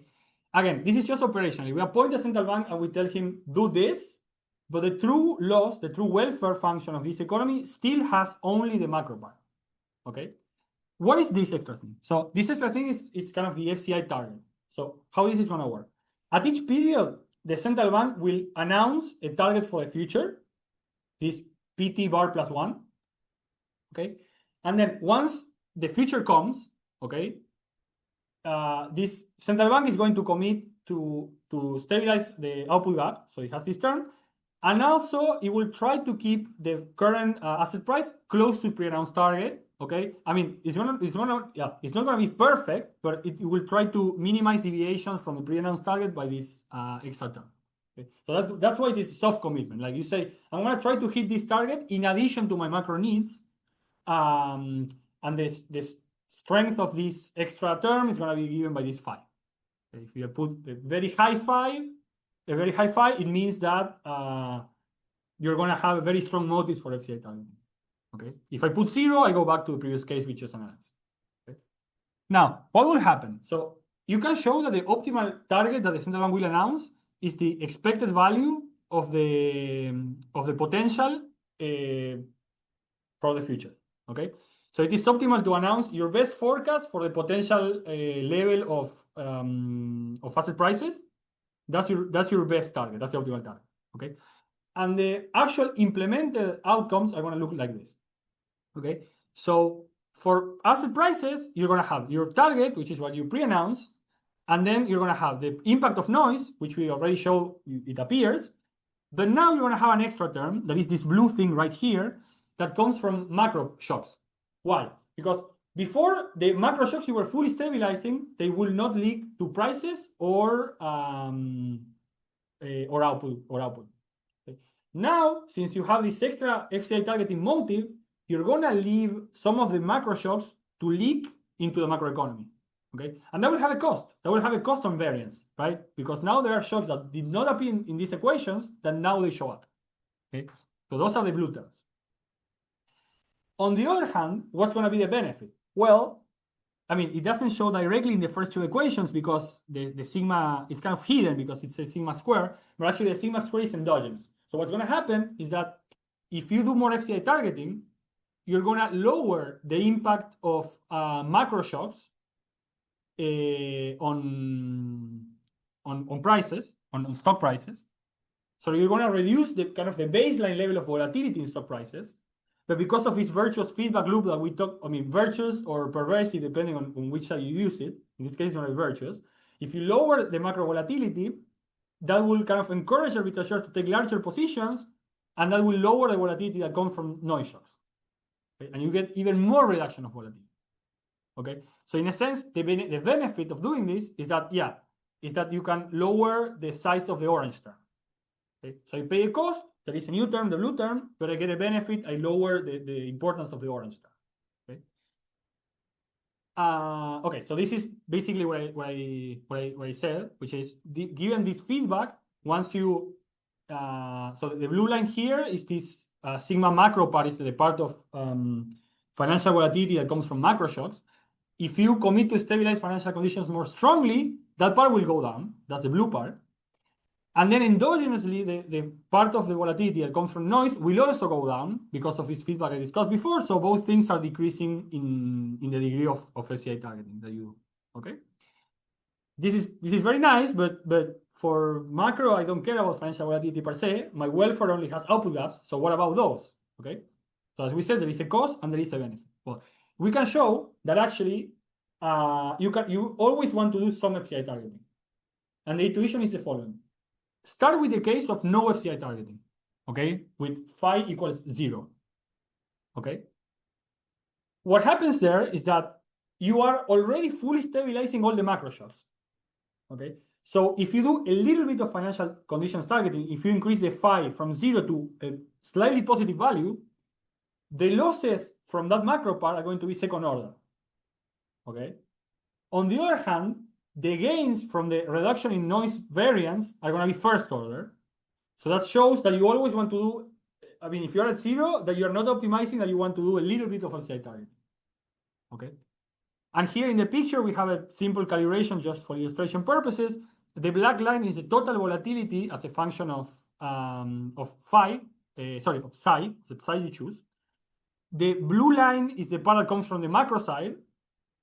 Again, this is just operationally. We appoint the central bank and we tell him, do this, but the true loss, the true welfare function of this economy still has only the macro part, okay? What is this extra thing? So this extra thing is kind of the FCI target. So how this is going to work? At each period, the central bank will announce a target for the future, this PT bar plus 1, okay? And then once the future comes, okay, this central bank is going to commit to stabilize the output gap, so it has this term, and also it will try to keep the current asset price close to pre-announced target, okay? I mean, it's not gonna be perfect, but it will try to minimize deviations from the pre-announced target by this extra term. Okay? So that's why it is soft commitment. Like you say, I'm gonna try to hit this target in addition to my macro needs, and this strength of this extra term is gonna be given by this phi. Okay? If you put a very high phi, it means that you're gonna have a very strong motives for FCI targeting. Okay. If I put 0, I go back to the previous case we just analyzed. Okay. Now, what will happen? So you can show that the optimal target that the central bank will announce is the expected value of the potential for the future. Okay. So it is optimal to announce your best forecast for the potential level of asset prices. That's your best target. That's the optimal target. Okay. And the actual implemented outcomes are going to look like this. Okay, so for asset prices, you're going to have your target, which is what you pre-announce, and then you're going to have the impact of noise, which we already showed it appears. But now you're going to have an extra term, that is this blue thing right here, that comes from macro shocks. Why? Because before the macro shocks you were fully stabilizing, they will not leak to prices or output. Okay. Now, since you have this extra FCI targeting motive, you're going to leave some of the macro shocks to leak into the macroeconomy. Okay, and that will have a cost. That will have a cost on variance, right? Because now there are shocks that did not appear in these equations that now they show up. Okay, so those are the blue terms. On the other hand, what's going to be the benefit? Well, I mean, it doesn't show directly in the first two equations because the sigma is kind of hidden because it's a sigma square, but actually the sigma square is endogenous. So what's going to happen is that if you do more FCI targeting, you're going to lower the impact of macro shocks on prices, on stock prices. So you're going to reduce the kind of the baseline level of volatility in stock prices. But because of this virtuous feedback loop that we talk, I mean, virtuous or perversive, depending on which side you use it, in this case, it's not virtuous. If you lower the macro volatility, that will kind of encourage arbitrageurs to take larger positions, and that will lower the volatility that comes from noise shocks. Okay? And you get even more reduction of volatility. Okay, so in a sense, the benefit of doing this is that, is that you can lower the size of the orange term. Okay, so I pay a cost, there is a new term, the blue term, but I get a benefit, I lower the importance of the orange term. Okay. Okay, so this is basically what I said, which is given this feedback, once you so the blue line here is this sigma macro part, is the part of financial volatility that comes from macro shocks. If you commit to stabilize financial conditions more strongly, that part will go down. That's the blue part. And then endogenously, the part of the volatility that comes from noise will also go down because of this feedback I discussed before. So both things are decreasing in the degree of FCI targeting that you do. Okay. This is very nice, but for macro, I don't care about financial volatility per se. My welfare only has output gaps. So what about those? Okay. So as we said, there is a cost and there is a benefit. Well, we can show that actually you always want to do some FCI targeting. And the intuition is the following. Start with the case of no FCI targeting, okay, with phi equals 0, okay? What happens there is that you are already fully stabilizing all the macro shocks, okay? So if you do a little bit of financial conditions targeting, if you increase the phi from 0 to a slightly positive value, the losses from that macro part are going to be second order, okay? On the other hand, the gains from the reduction in noise variance are going to be first order. So that shows that you always want to do, I mean, if you're at 0, that you're not optimizing, that you want to do a little bit of FCI targeting. Okay. And here in the picture, we have a simple calibration just for illustration purposes. The black line is the total volatility as a function of psi, the psi you choose. The blue line is the part that comes from the macro side.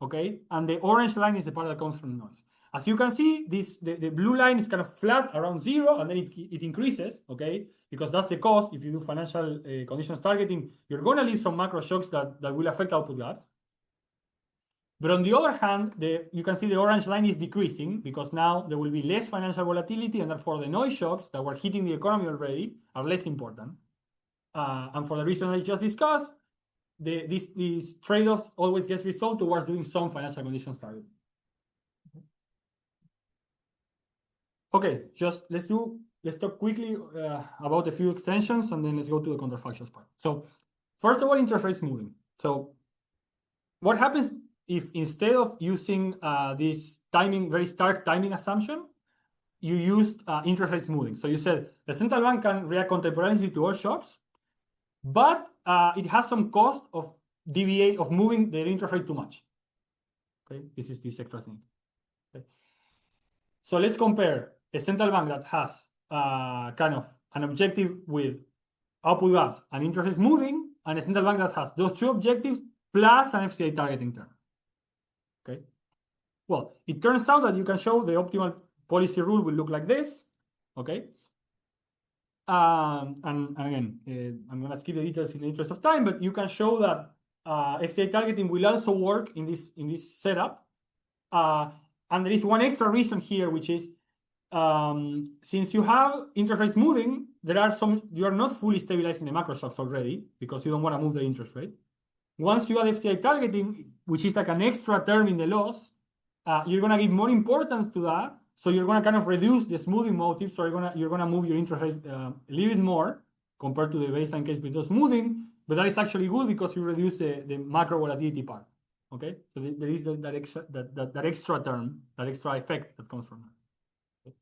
Okay, and the orange line is the part that comes from noise. As you can see, the blue line is kind of flat around 0, and then it increases, okay, because that's the cost. If you do financial conditions targeting, you're going to leave some macro shocks that will affect output gaps. But on the other hand, you can see the orange line is decreasing because now there will be less financial volatility, and therefore the noise shocks that were hitting the economy already are less important. And for the reason I just discussed, these trade-offs always get resolved towards doing some financial conditions targeting. Okay, let's talk quickly about a few extensions, and then let's go to the counterfactuals part. So first of all, interest rate smoothing. So what happens if instead of using this very stark timing assumption, you used interest rate smoothing? So you said the central bank can react contemporaneously to all shocks, but it has some cost of moving the interest rate too much. Okay, this is this extra thing. Okay. So let's compare a central bank that has kind of an objective with output gaps and interest rate smoothing, and a central bank that has those two objectives plus an FCI targeting term. Okay. Well, it turns out that you can show the optimal policy rule will look like this. Okay. And again, I'm going to skip the details in the interest of time, but you can show that FCI targeting will also work in this setup. And there is one extra reason here, which is since you have interest rate smoothing, you are not fully stabilizing the macro shocks already because you don't want to move the interest rate. Once you add FCI targeting, which is like an extra term in the loss, you're going to give more importance to that. So you're going to kind of reduce the smoothing motive. So you're going to move your interest rate a little bit more compared to the baseline case with the smoothing. But that is actually good because you reduce the macro volatility part. Okay, so there is that extra term, that extra effect that comes from that.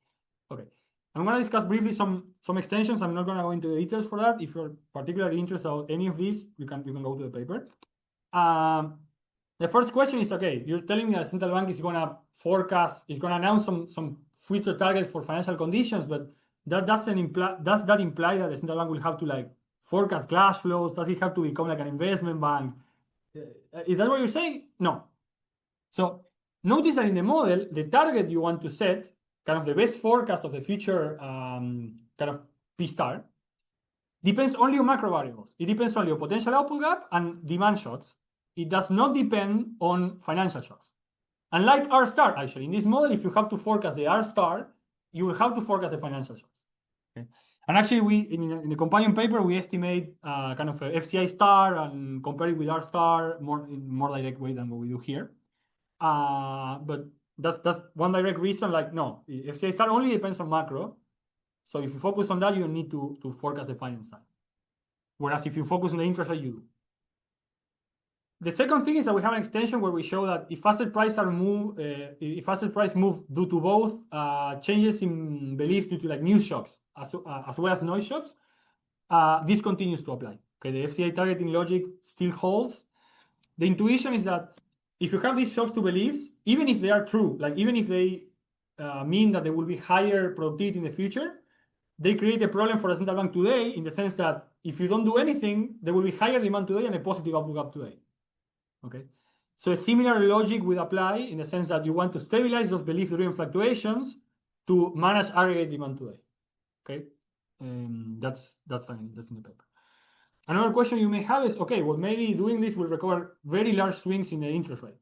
Okay, I'm going to discuss briefly some extensions. I'm not going to go into the details for that. If you're particularly interested in any of these, you can go to the paper. The first question is, okay, you're telling me that the central bank is going to forecast, is going to announce some future targets for financial conditions, but that doesn't imply, does that imply that the central bank will have to like forecast cash flows? Does it have to become like an investment bank? Is that what you're saying? No. So notice that in the model, the target you want to set, kind of the best forecast of the future kind of P star, depends only on macro variables. It depends only on potential output gap and demand shocks. It does not depend on financial shocks. Unlike R star, actually, in this model, if you have to forecast the R star, you will have to forecast the financial shocks. Okay? And actually, we in the companion paper, we estimate kind of a FCI star and compare it with R star in more direct way than what we do here. But that's one direct reason. Like, no, FCI star only depends on macro. So if you focus on that, you don't need to forecast the finance side. Whereas if you focus on the interest rate, you do. The second thing is that we have an extension where we show that if asset prices move due to both changes in beliefs due to like news shocks as well as noise shocks, this continues to apply. Okay, the FCA targeting logic still holds. The intuition is that if you have these shocks to beliefs, even if they are true, like even if they mean that there will be higher productivity in the future, they create a problem for the central bank today in the sense that if you don't do anything, there will be higher demand today and a positive output gap today. Okay, so a similar logic would apply in the sense that you want to stabilize those belief-driven fluctuations to manage aggregate demand today. Okay, that's in the paper. Another question you may have is, okay, well, maybe doing this will require very large swings in the interest rate.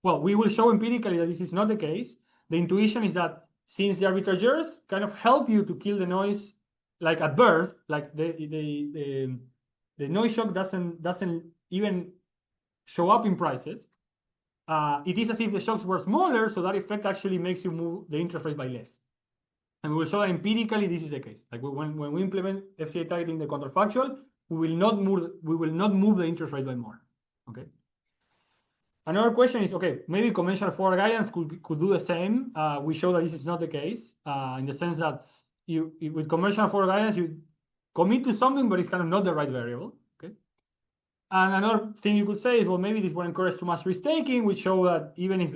Well, we will show empirically that this is not the case. The intuition is that since the arbitrageurs kind of help you to kill the noise, like at birth, like the noise shock doesn't even show up in prices. It is as if the shocks were smaller, so that effect actually makes you move the interest rate by less. And we will show that empirically this is the case. Like when we implement FCA targeting the counterfactual, we will not move the interest rate by more. Okay. Another question is, okay, maybe conventional forward guidance could do the same. We show that this is not the case in the sense that with conventional forward guidance, you commit to something, but it's kind of not the right variable. Okay. And another thing you could say is, well, maybe this will encourage too much risk taking. We show that even if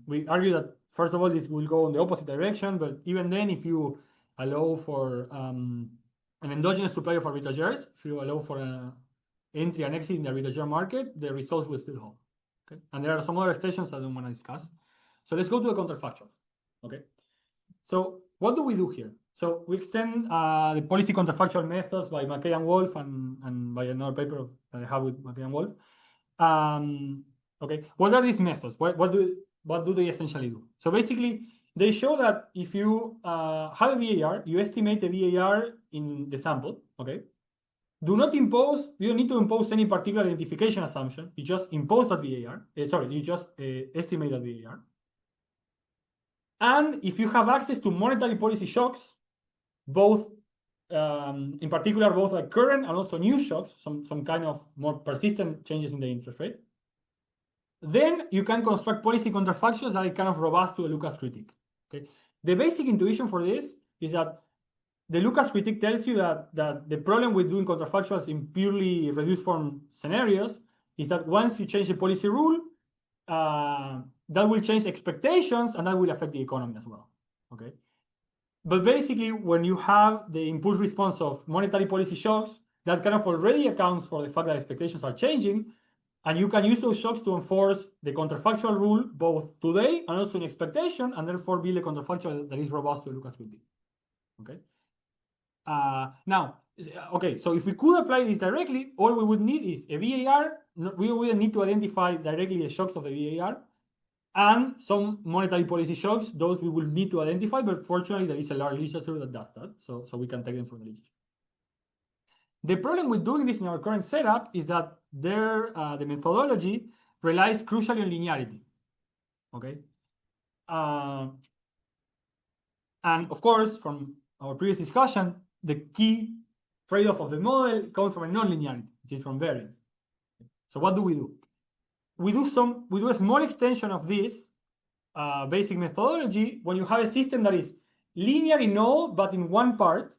we argue that, first of all, this will go in the opposite direction, but even then, if you allow for an endogenous supply of arbitrageurs, if you allow for an entry and exit in the arbitrageur market, the results will still hold. Okay? And there are some other extensions I don't want to discuss. So let's go to the counterfactuals. Okay. So what do we do here? So we extend the policy counterfactual methods by McKay and Wolf and by another paper that I have with McKay and Wolf. Okay, what are these methods? What do they essentially do? So basically, they show that if you have a VAR, you estimate the VAR in the sample. Okay, you don't need to impose any particular identification assumption. You just impose that VAR. You just estimate that VAR. And if you have access to monetary policy shocks, both in particular, both like current and also new shocks, some kind of more persistent changes in the interest rate, then you can construct policy counterfactuals that are kind of robust to a Lucas critique. Okay, the basic intuition for this is that the Lucas critique tells you that the problem with doing counterfactuals in purely reduced form scenarios is that once you change the policy rule, that will change expectations and that will affect the economy as well. Okay. But basically, when you have the impulse response of monetary policy shocks, that kind of already accounts for the fact that expectations are changing, and you can use those shocks to enforce the counterfactual rule both today and also in expectation, and therefore build a counterfactual that is robust to Lucas critique. Okay. Now, okay, so if we could apply this directly, all we would need is a VAR. We wouldn't need to identify directly the shocks of the VAR. And some monetary policy shocks, those we will need to identify, but fortunately there is a large literature that does that, so we can take them from the literature. The problem with doing this in our current setup is that the methodology relies crucially on linearity. Okay, and of course, from our previous discussion, the key trade-off of the model comes from a non-linearity, which is from variance. So what do? We do a small extension of this basic methodology when you have a system that is linear in all, but in one part,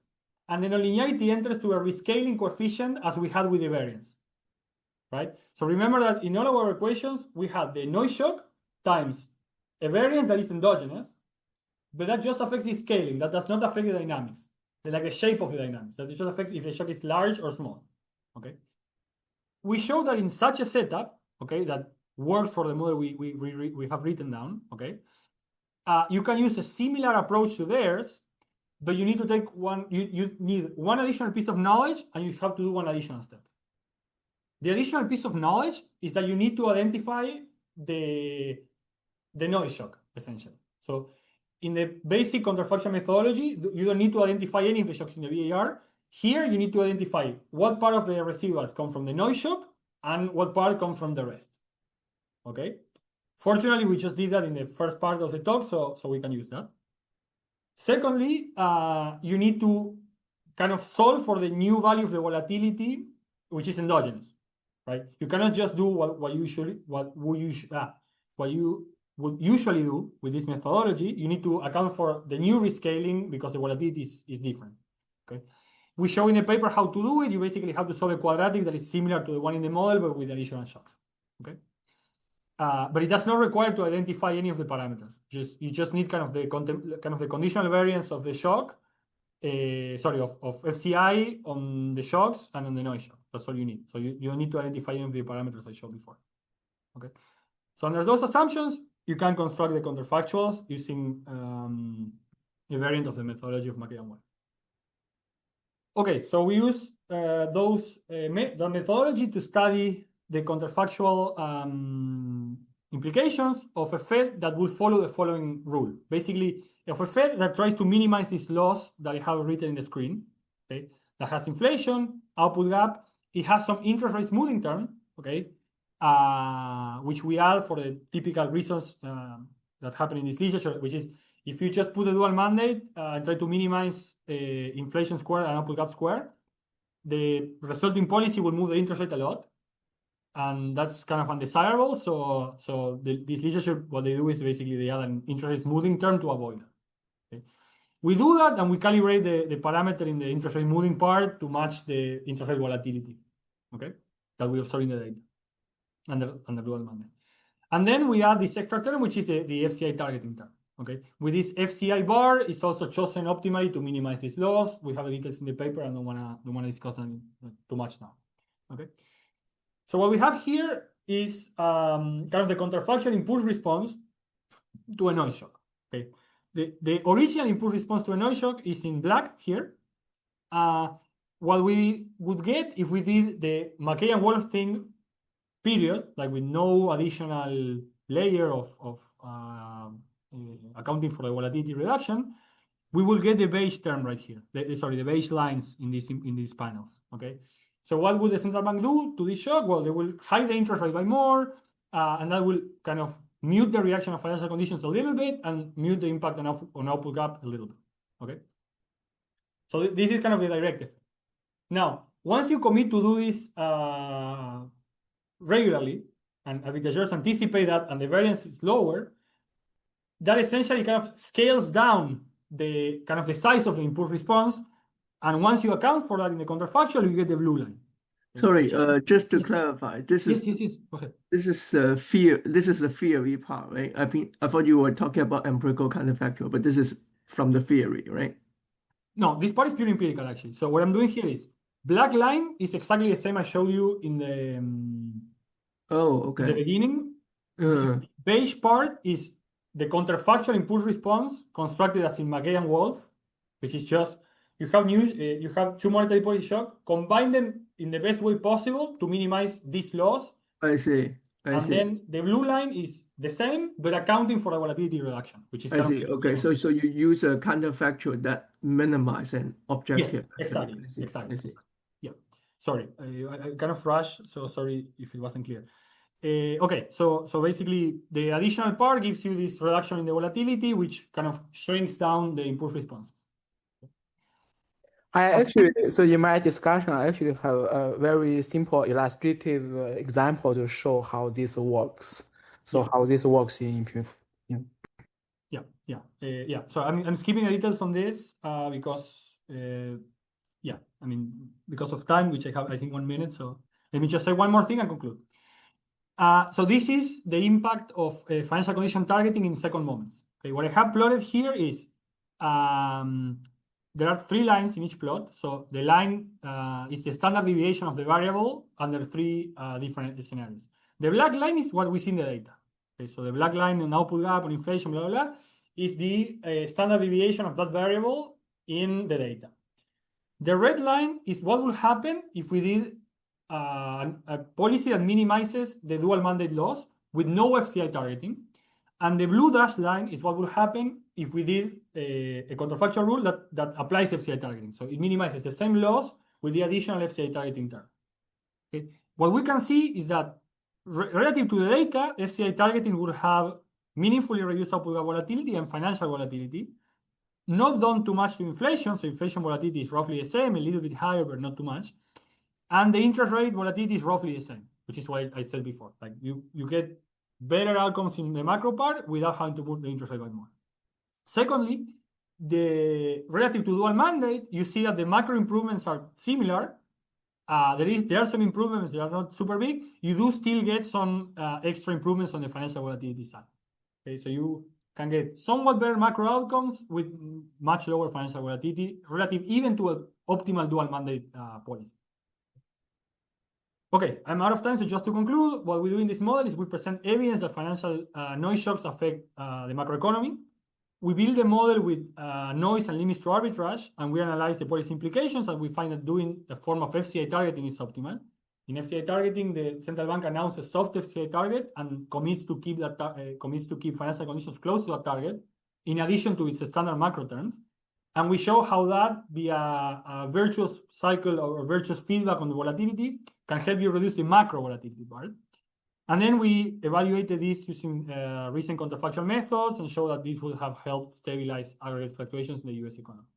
and the nonlinearity enters to a rescaling coefficient as we had with the variance, right? So remember that in all our equations, we had the noise shock times a variance that is endogenous, but that just affects the scaling. That does not affect the dynamics, like the shape of the dynamics. That just affects if the shock is large or small, okay? We show that in such a setup, okay, that works for the model we have written down, okay? You can use a similar approach to theirs, but you need to take you need one additional piece of knowledge, and you have to do one additional step. The additional piece of knowledge is that you need to identify the noise shock, essentially. So in the basic counterfactual methodology, you don't need to identify any of the shocks in the VAR. Here, you need to identify what part of the residuals come from the noise shock and what part come from the rest. Okay? Fortunately, we just did that in the first part of the talk, so we can use that. Secondly, you need to kind of solve for the new value of the volatility, which is endogenous, right? You cannot just do what you would usually do with this methodology. You need to account for the new rescaling because the volatility is different. Okay, we show in the paper how to do it. You basically have to solve a quadratic that is similar to the one in the model, but with additional shocks. Okay, but it does not require to identify any of the parameters. You just need kind of the conditional variance of the shock. Of FCI on the shocks and on the noise shock. That's all you need. So you don't need to identify any of the parameters I showed before. Okay. So under those assumptions, you can construct the counterfactuals using a variant of the methodology of Mackay and Wall. Okay, so we use the methodology to study the counterfactual implications of a FED that will follow the following rule. Basically, of a FED that tries to minimize this loss that I have written in the screen, okay, that has inflation, output gap, it has some interest rate smoothing term, okay, which we add for the typical reasons that happen in this literature, which is if you just put a dual mandate and try to minimize inflation square and output gap square, the resulting policy will move the interest rate a lot. And that's kind of undesirable. So this literature, what they do is basically they add an interest rate smoothing term to avoid that. Okay? We do that and we calibrate the parameter in the interest rate smoothing part to match the interest rate volatility, okay, that we observe in the data under dual mandate. And then we add this extra term, which is the FCI targeting term. Okay, with this FCI bar is also chosen optimally to minimize this loss. We have the details in the paper. I don't wanna discuss them too much now. Okay. So what we have here is kind of the counterfactual impulse response to a noise shock. Okay, the original impulse response to a noise shock is in black here. What we would get if we did the Mackay and Wolf thing, period, like with no additional layer of accounting for the volatility reduction, we will get the beige term right here. The beige lines in these panels. Okay. So what would the central bank do to this shock? Well, they will hide the interest rate by more, and that will kind of mute the reaction of financial conditions a little bit and mute the impact on output gap a little bit. Okay. So this is kind of the direct effect. Now, once you commit to do this regularly, and arbitrageurs anticipate that, and the variance is lower, that essentially kind of scales down the kind of the size of the impulse response. And once you account for that in the counterfactual, you get the blue line. Sorry, just to clarify, this is yes. Go ahead. This is the theory part, right? I thought you were talking about empirical counterfactual, but this is from the theory, right? No, this part is pure empirical actually. So what I'm doing here is black line is exactly the same I showed you in the the beginning. The beige part is the counterfactual impulse response constructed as in Mackay and Wolf, which is just you have two monetary policy shock, combine them in the best way possible to minimize this loss. I see. Then the blue line is the same, but accounting for the volatility reduction, which is I see. Okay, so you use a counterfactual that minimize an objective. Yes, exactly. Yeah. Sorry, I kind of rushed, so sorry if it wasn't clear. Okay, so basically the additional part gives you this reduction in the volatility, which kind of shrinks down the impulse responses. So in my discussion, I actually have a very simple illustrative example to show how this works. So how this works in Yeah. Yeah. So I'm skipping the details on this because because of time, which I have, I think, 1 minute. So let me just say one more thing and conclude. So this is the impact of financial condition targeting in second moments. Okay, what I have plotted here is there are 3 lines in each plot. So the line is the standard deviation of the variable under 3 different scenarios. The black line is what we see in the data. Okay, so the black line on output gap, on inflation, blah, blah, blah, is the standard deviation of that variable in the data. The red line is what will happen if we did a policy that minimizes the dual mandate loss with no FCI targeting. And the blue dashed line is what will happen if we did a counterfactual rule that applies FCI targeting. So it minimizes the same loss with the additional FCI targeting term. Okay. What we can see is that relative to the data, FCI targeting would have meaningfully reduced output gap volatility and financial volatility, not done too much to inflation. So inflation volatility is roughly the same, a little bit higher, but not too much. And the interest rate volatility is roughly the same, which is what I said before. Like you get better outcomes in the macro part without having to move the interest rate by more. Secondly, the relative to dual mandate, you see that the macro improvements are similar. There are some improvements, they are not super big. You do still get some extra improvements on the financial volatility side. Okay, so you can get somewhat better macro outcomes with much lower financial volatility relative even to an optimal dual mandate policy. Okay, I'm out of time, so just to conclude, what we do in this model is we present evidence that financial noise shocks affect the macroeconomy. We build a model with noise and limits to arbitrage, and we analyze the policy implications, and we find that doing a form of FCI targeting is optimal. In FCI targeting, the central bank announces a soft FCI target and commits to keep financial conditions close to that target, in addition to its standard macro terms. And we show how that, via a virtuous cycle or virtuous feedback on the volatility, can help you reduce the macro volatility part. And then we evaluated this using recent counterfactual methods and show that this would have helped stabilize aggregate fluctuations in the US economy.